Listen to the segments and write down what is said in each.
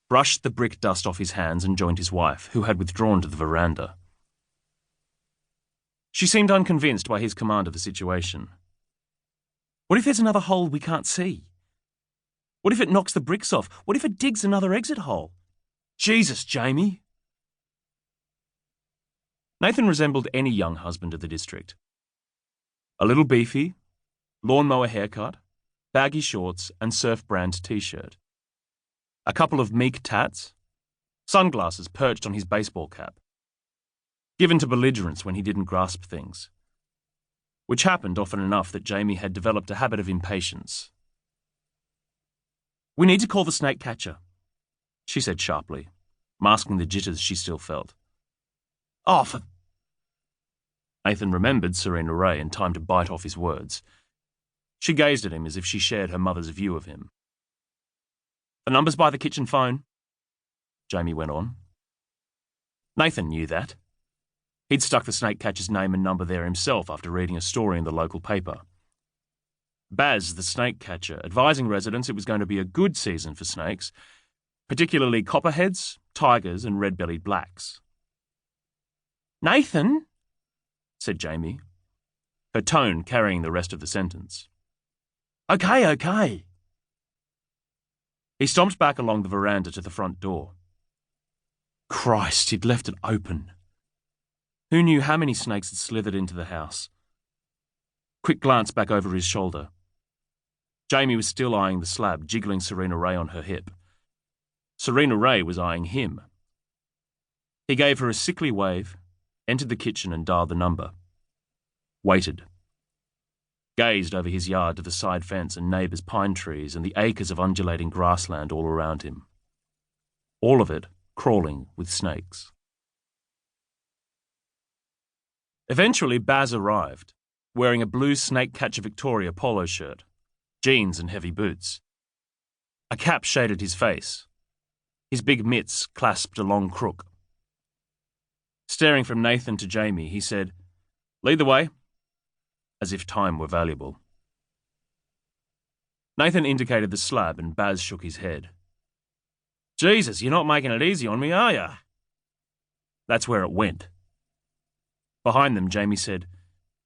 brushed the brick dust off his hands and joined his wife, who had withdrawn to the veranda. She seemed unconvinced by his command of the situation. What if there's another hole we can't see? What if it knocks the bricks off? What if it digs another exit hole? Jesus, Jamie! Nathan resembled any young husband of the district. A little beefy, lawnmower haircut, baggy shorts and surf brand t-shirt. A couple of meek tats, sunglasses perched on his baseball cap. Given to belligerence when he didn't grasp things. Which happened often enough that Jamie had developed a habit of impatience. "We need to call the snake catcher," she said sharply, masking the jitters she still felt. "Oh, for..." Nathan remembered Serena Ray in time to bite off his words. She gazed at him as if she shared her mother's view of him. "The number's by the kitchen phone," Jamie went on. Nathan knew that. He'd stuck the snake catcher's name and number there himself after reading a story in the local paper. Baz, the snake catcher, advising residents it was going to be a good season for snakes, particularly copperheads, tigers and red-bellied blacks. "Nathan," said Jamie, her tone carrying the rest of the sentence. Okay. He stomped back along the veranda to the front door. Christ, he'd left it open. Who knew how many snakes had slithered into the house? Quick glance back over his shoulder. Jamie was still eyeing the slab, jiggling Serena Ray on her hip. Serena Ray was eyeing him. He gave her a sickly wave, entered the kitchen and dialed the number. Waited. Gazed over his yard to the side fence and neighbours' pine trees and the acres of undulating grassland all around him. All of it crawling with snakes. Eventually, Baz arrived, wearing a blue Snake Catcher Victoria polo shirt, jeans and heavy boots. A cap shaded his face. His big mitts clasped a long crook. Staring from Nathan to Jamie, he said, "Lead the way," as if time were valuable. Nathan indicated the slab and Baz shook his head. "Jesus, you're not making it easy on me, are you?" That's where it went. Behind them, Jamie said,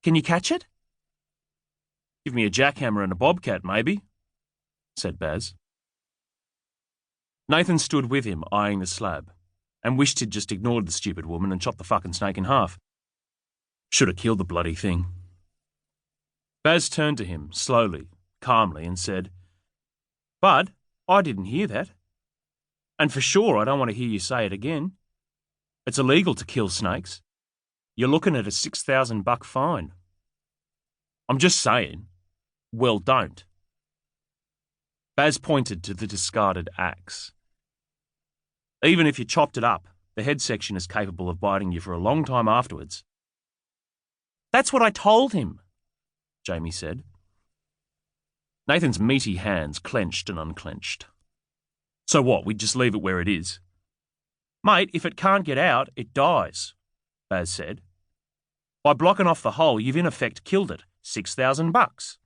"Can you catch it?" "Give me a jackhammer and a bobcat, maybe," said Baz. Nathan stood with him, eyeing the slab, and wished he'd just ignored the stupid woman and chopped the fucking snake in half. Should have killed the bloody thing. Baz turned to him, slowly, calmly, and said, "Bud, I didn't hear that. And for sure I don't want to hear you say it again. It's illegal to kill snakes. You're looking at a $6,000 fine. I'm just saying, well, don't." Baz pointed to the discarded axe. "Even if you chopped it up, the head section is capable of biting you for a long time afterwards." "That's what I told him," Jamie said. Nathan's meaty hands clenched and unclenched. "So what, we'd just leave it where it is?" "Mate, if it can't get out, it dies," Baz said. "By blocking off the hole, you've in effect killed it. $6,000.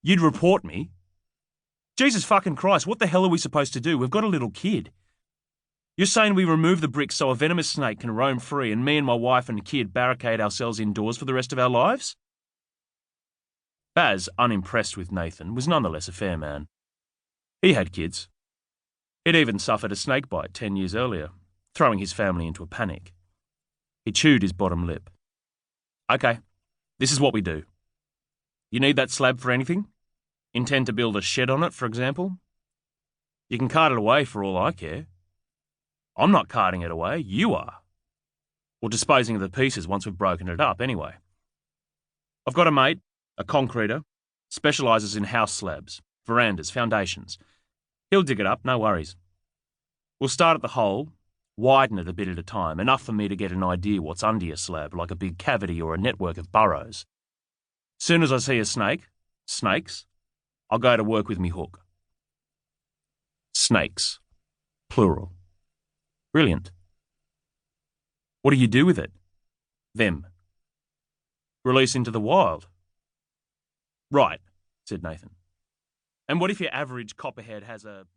You'd report me. Jesus fucking Christ, what the hell are we supposed to do? We've got a little kid. You're saying we remove the bricks so a venomous snake can roam free and me and my wife and kid barricade ourselves indoors for the rest of our lives?" Baz, unimpressed with Nathan, was nonetheless a fair man. He had kids. He'd even suffered a snake bite 10 years earlier, throwing his family into a panic. He chewed his bottom lip. "Okay, this is what we do. You need that slab for anything? Intend to build a shed on it, for example? You can cart it away for all I care. I'm not carting it away, you are. Or disposing of the pieces once we've broken it up, anyway. I've got a mate, a concreter, specialises in house slabs, verandas, foundations. He'll dig it up, no worries. We'll start at the hole, widen it a bit at a time, enough for me to get an idea what's under your slab, like a big cavity or a network of burrows. Soon as I see a snakes, I'll go to work with me hook." Snakes. Plural. Brilliant. What do you do with it? Them. Release into the wild. Right, said Nathan. And what if your average copperhead has a